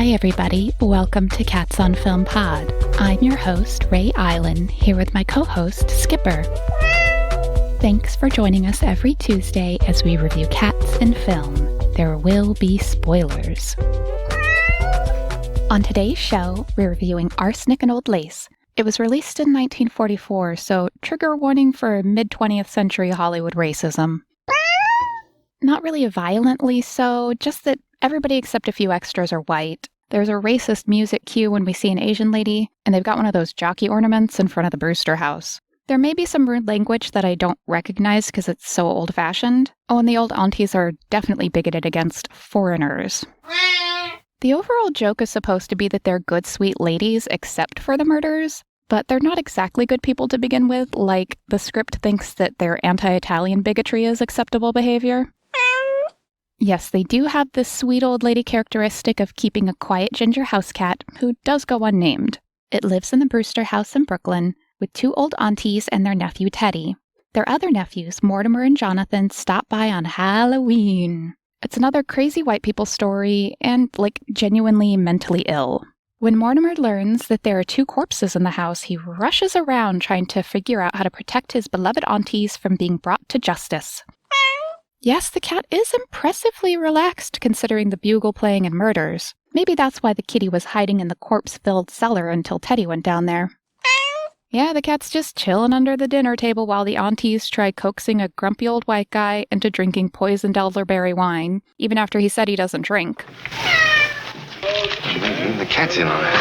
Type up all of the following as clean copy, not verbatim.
Hey everybody, welcome to Cats on Film Pod. I'm your host, Ray Island, here with my co-host, Skipper. Thanks for joining us every Tuesday as we review cats in film. There will be spoilers. On today's show, we're reviewing Arsenic and Old Lace. It was released in 1944, so trigger warning for mid-20th century Hollywood racism. Not really violently so, just that everybody except a few extras are white. There's a racist music cue when we see an Asian lady, and they've got one of those jockey ornaments in front of the Brewster house. There may be some rude language that I don't recognize because it's so old-fashioned. Oh, and the old aunties are definitely bigoted against foreigners. The overall joke is supposed to be that they're good, sweet ladies except for the murders, but they're not exactly good people to begin with, like the script thinks that their anti-Italian bigotry is acceptable behavior. Yes, they do have this sweet old lady characteristic of keeping a quiet ginger house cat who does go unnamed. It lives in the Brewster house in Brooklyn with two old aunties and their nephew Teddy. Their other nephews, Mortimer and Jonathan, stop by on Halloween. It's another crazy white people story and, genuinely mentally ill. When Mortimer learns that there are two corpses in the house, he rushes around trying to figure out how to protect his beloved aunties from being brought to justice. Yes, the cat is impressively relaxed considering the bugle playing and murders. Maybe that's why the kitty was hiding in the corpse-filled cellar until Teddy went down there. Yeah, the cat's just chilling under the dinner table while the aunties try coaxing a grumpy old white guy into drinking poisoned elderberry wine, even after he said he doesn't drink. The cat's in on it.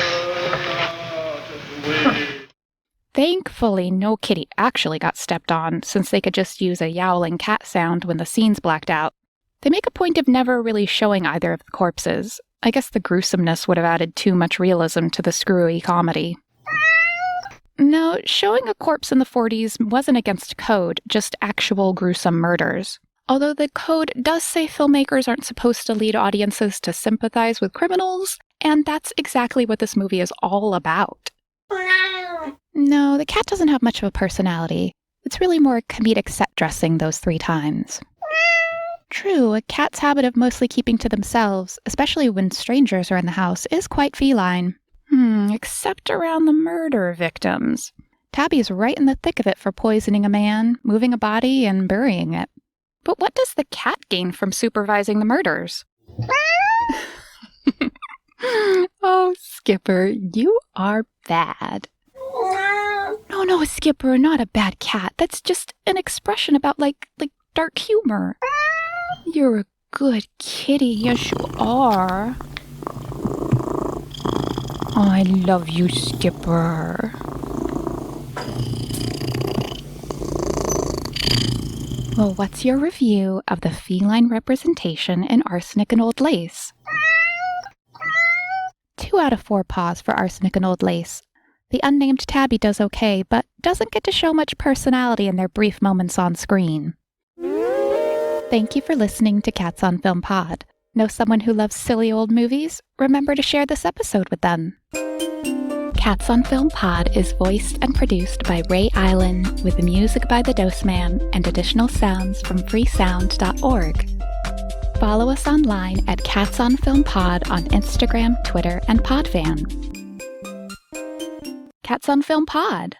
Thankfully, no kitty actually got stepped on, since they could just use a yowling cat sound when the scene's blacked out. They make a point of never really showing either of the corpses. I guess the gruesomeness would have added too much realism to the screwy comedy. No, showing a corpse in the 40s wasn't against code, just actual gruesome murders. Although the code does say filmmakers aren't supposed to lead audiences to sympathize with criminals, and that's exactly what this movie is all about. No, the cat doesn't have much of a personality. It's really more comedic set dressing those 3 times. True, a cat's habit of mostly keeping to themselves, especially when strangers are in the house, is quite feline. Except around the murder victims. Tabby's right in the thick of it for poisoning a man, moving a body, and burying it. But what does the cat gain from supervising the murders? Oh, Skipper, you are bad. No, Skipper, not a bad cat. That's just an expression about, dark humor. You're a good kitty, yes you are. I love you, Skipper. Well, what's your review of the feline representation in Arsenic and Old Lace? 2 out of 4 paws for Arsenic and Old Lace. The unnamed Tabby does okay, but doesn't get to show much personality in their brief moments on screen. Thank you for listening to Cats on Film Pod. Know someone who loves silly old movies? Remember to share this episode with them. Cats on Film Pod is voiced and produced by Ray Island, with music by The Dose Man and additional sounds from freesound.org. Follow us online at Cats on Film Pod on Instagram, Twitter, and Podfan. Cats on Film Pod.